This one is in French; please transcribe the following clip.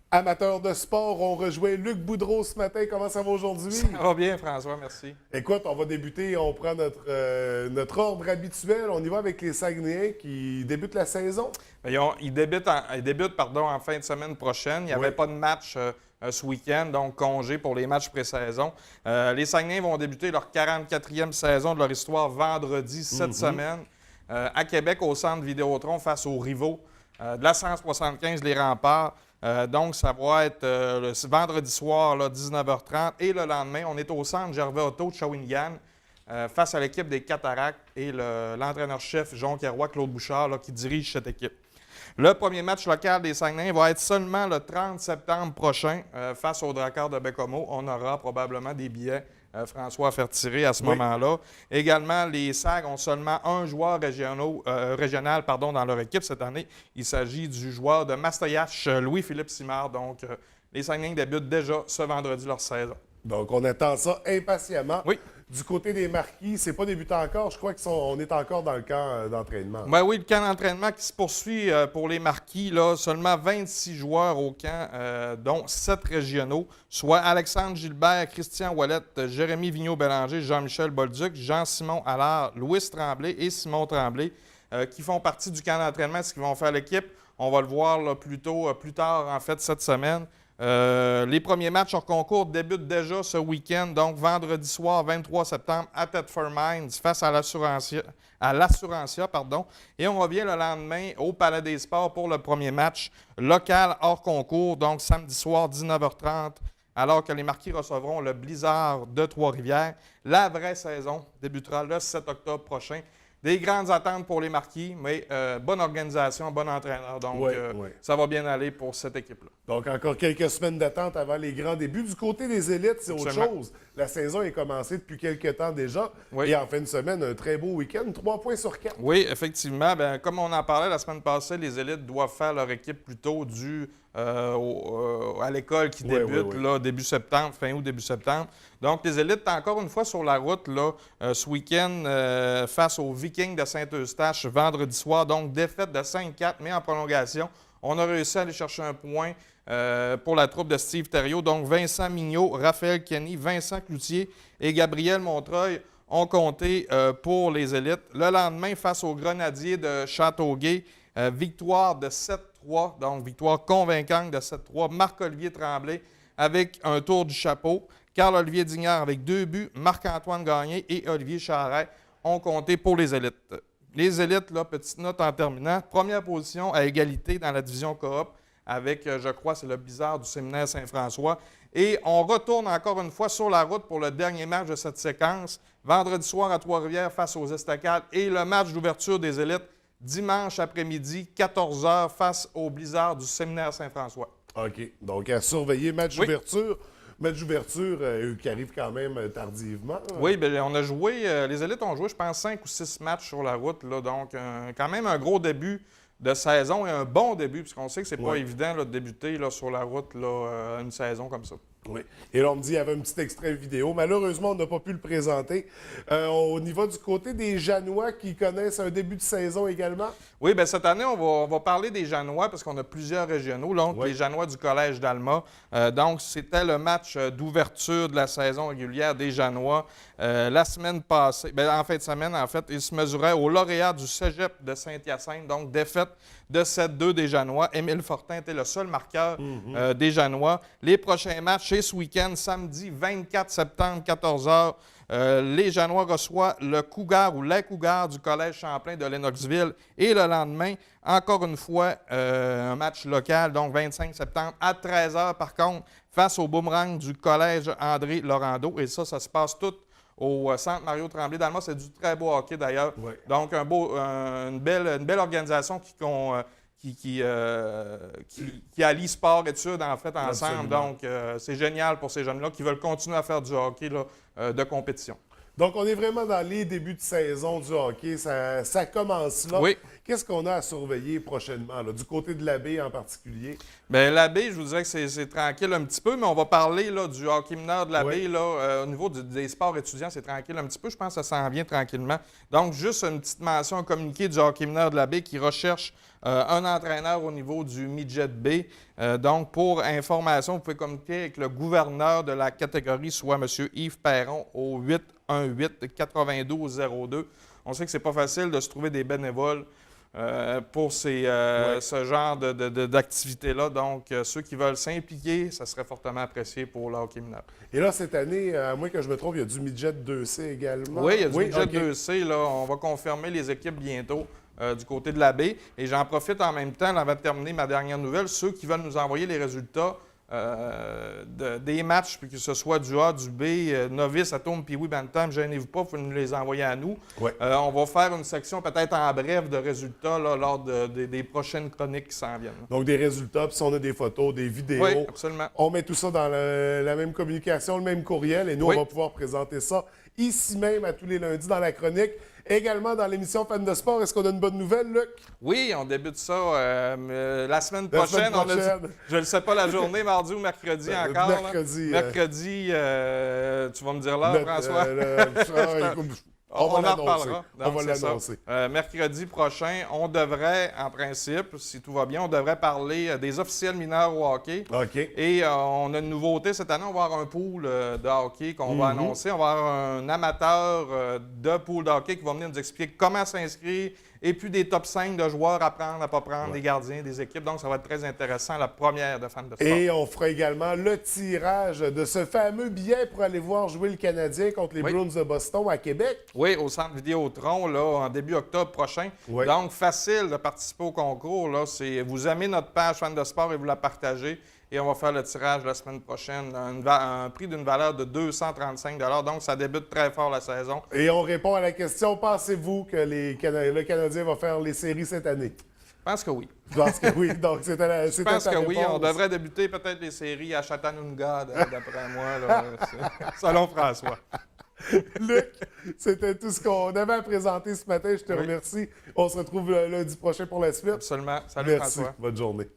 Amateurs de sport, on rejoint Luc Boudreau ce matin. Comment ça va aujourd'hui? Ça va bien, François, merci. Écoute, on va débuter, on prend notre ordre habituel. On y va avec les Saguenayens qui débutent la saison. Ils débutent, en fin de semaine prochaine. Il n'y avait pas de match ce week-end, donc congé pour les matchs pré-saison. Les Saguenayens vont débuter leur 44e saison de leur histoire vendredi cette semaine à Québec, au centre Vidéotron, face aux rivaux de la 175, les Remparts. Donc, ça va être le vendredi soir, là, 19h30. Et le lendemain, on est au centre Gervais-Auto de Shawinigan face à l'équipe des Cataractes et l'entraîneur-chef Jonquière, Claude Bouchard, là, qui dirige cette équipe. Le premier match local des Saguenayens va être seulement le 30 septembre prochain face aux Dracars de Bécomo. On aura probablement des billets, François, à faire tirer à ce moment-là. Également, les SAG ont seulement un joueur régional dans leur équipe cette année. Il s'agit du joueur de Mastoyache, Louis-Philippe Simard. Donc, les Saguenayens débutent déjà ce vendredi leur saison. Donc, on attend ça impatiemment. Oui. Du côté des Marquis, c'est pas débuté encore. Je crois qu'on est encore dans le camp d'entraînement. Ben oui, le camp d'entraînement qui se poursuit pour les Marquis. Là, seulement 26 joueurs au camp, dont 7 régionaux, soit Alexandre Gilbert, Christian Ouellette, Jérémy Vigneault-Bélanger, Jean-Michel Bolduc, Jean-Simon Allard, Louis Tremblay et Simon Tremblay, qui font partie du camp d'entraînement. Ce qu'ils vont faire l'équipe, on va le voir là, plus tard, en fait, cette semaine. Les premiers matchs hors concours débutent déjà ce week-end, donc vendredi soir, 23 septembre, à Thetford Mines, face à l'Assurantia. Et on revient le lendemain au Palais des Sports pour le premier match local hors concours, donc samedi soir, 19h30, alors que les Marquis recevront le Blizzard de Trois-Rivières. La vraie saison débutera le 7 octobre prochain. Des grandes attentes pour les Marquis, mais bonne organisation, bon entraîneur. Donc, ça va bien aller pour cette équipe-là. Donc, encore quelques semaines d'attente avant les grands débuts. Du côté des élites, c'est autre chose. La saison est commencée depuis quelques temps déjà. Et en fin de semaine, un très beau week-end, 3 points sur 4. Oui, effectivement. Bien, comme on en parlait la semaine passée, les élites doivent faire leur équipe plutôt à l'école qui débute là, début septembre, fin août, début septembre. Donc, les élites, encore une fois sur la route là, ce week-end face aux Vikings de Saint-Eustache vendredi soir. Donc, défaite de 5-4, mais en prolongation. On a réussi à aller chercher un point pour la troupe de Steve Thériault. Donc, Vincent Mignot, Raphaël Kenny, Vincent Cloutier et Gabriel Montreuil ont compté pour les élites. Le lendemain, face aux Grenadiers de Châteauguay, victoire de 7-3, donc victoire convaincante de 7-3. Marc-Olivier Tremblay avec un tour du chapeau. Carl-Olivier Dignard avec 2 buts. Marc-Antoine Gagné et Olivier Charret ont compté pour les élites. Les élites, là, petite note en terminant, première position à égalité dans la division coop avec, je crois, c'est le Blizzard du séminaire Saint-François. Et on retourne encore une fois sur la route pour le dernier match de cette séquence, vendredi soir à Trois-Rivières face aux Estacades et le match d'ouverture des élites dimanche après-midi, 14h, face au Blizzard du séminaire Saint-François. OK. Donc, à surveiller, match d'ouverture. Match d'ouverture qui arrive quand même tardivement. Oui, bien, on a joué, les élites ont joué, je pense, 5 ou 6 matchs sur la route. Là, donc, quand même un gros début de saison et un bon début, puisqu'on sait que c'est pas évident là, de débuter là, sur la route là, une saison comme ça. Oui. Et là, on me dit qu'il y avait un petit extrait vidéo. Malheureusement, on n'a pas pu le présenter. On y va du côté des Janois qui connaissent un début de saison également. Oui, bien cette année, on va parler des Janois parce qu'on a plusieurs régionaux. Donc, les Janois du Collège d'Alma. Donc, c'était le match d'ouverture de la saison régulière des Janois. La semaine passée, en fin de semaine, en fait, ils se mesuraient au lauréat du Cégep de Saint-Hyacinthe. Donc, défaite de 7-2 des Janois. Émile Fortin était le seul marqueur des Janois. Les prochains matchs, c'est ce week-end, samedi 24 septembre, 14h. Les Janois reçoivent le Cougar ou les Cougars du Collège Champlain de Lennoxville. Et le lendemain, encore une fois, un match local, donc 25 septembre, à 13h par contre, face au Boomerang du Collège André Laurando. Et ça se passe tout au centre Mario Tremblay d'Alma. C'est du très beau hockey d'ailleurs. Donc, une belle organisation qui allie sport et études en fait ensemble. Absolument. Donc, c'est génial pour ces jeunes-là qui veulent continuer à faire du hockey là, de compétition. Donc, on est vraiment dans les débuts de saison du hockey. Ça commence là. Oui. Qu'est-ce qu'on a à surveiller prochainement, là, du côté de la baie en particulier? Bien, la baie, je vous dirais que c'est tranquille un petit peu, mais on va parler là, du hockey mineur de la baie. Là, au niveau des sports étudiants, c'est tranquille un petit peu. Je pense que ça s'en vient tranquillement. Donc, juste une petite mention, un communiqué du hockey mineur de la baie qui recherche un entraîneur au niveau du midget B. Donc, pour information, vous pouvez communiquer avec le gouverneur de la catégorie, soit M. Yves Perron, au 818-9202. On sait que c'est pas facile de se trouver des bénévoles pour ce genre d'activité-là. Donc, ceux qui veulent s'impliquer, ça serait fortement apprécié pour le hockey mineur. Et là, cette année, à moins que je me trompe, il y a du midget 2C également. Oui, il y a du midget 2C. Là, on va confirmer les équipes bientôt du côté de la baie. Et j'en profite en même temps, avant de terminer ma dernière nouvelle, ceux qui veulent nous envoyer les résultats des matchs, puis que ce soit du A, du B, novice, atome, puis oui, bantam, gênez-vous pas, vous pouvez nous les envoyer à nous. Ouais. On va faire une section peut-être en bref de résultats là, lors des prochaines chroniques qui s'en viennent. Donc des résultats, puis si on a des photos, des vidéos, oui, absolument. On met tout ça dans la même communication, le même courriel, et nous, oui. on va pouvoir présenter ça ici même à tous les lundis dans la chronique. Également dans l'émission Fan de sport, est-ce qu'on a une bonne nouvelle, Luc? Oui, on débute ça la semaine prochaine. Je ne sais pas la journée, mardi ou mercredi encore. Mercredi. Mercredi, tu vas me dire l'heure, François? On en reparlera. On va l'annoncer. Mercredi prochain, on devrait, en principe, si tout va bien, on devrait parler des officiels mineurs au hockey. OK. Et on a une nouveauté cette année, on va avoir un pool de hockey qu'on va annoncer. On va avoir un amateur de pool de hockey qui va venir nous expliquer comment s'inscrire et puis des top 5 de joueurs à prendre, à pas prendre, des gardiens, des équipes. Donc, ça va être très intéressant, la première de Fans de sport. Et on fera également le tirage de ce fameux billet pour aller voir jouer le Canadien contre les Bruins de Boston à Québec. Oui, au Centre Vidéotron, là, en début octobre prochain. Oui. Donc, facile de participer au concours. Là, vous aimez notre page Fans de sport et vous la partagez. Et on va faire le tirage la semaine prochaine, un prix d'une valeur de 235 $. Donc, ça débute très fort la saison. Et on répond à la question, pensez-vous que le Canadien va faire les séries cette année? Je pense que oui. Je pense que oui. Donc, c'était Je pense que oui. On devrait débuter peut-être les séries à Chattanooga, d'après moi, là, selon François. Luc, c'était tout ce qu'on avait à présenter ce matin. Je te remercie. On se retrouve lundi prochain pour la suite. Absolument. Salut, Merci. François. Bonne journée.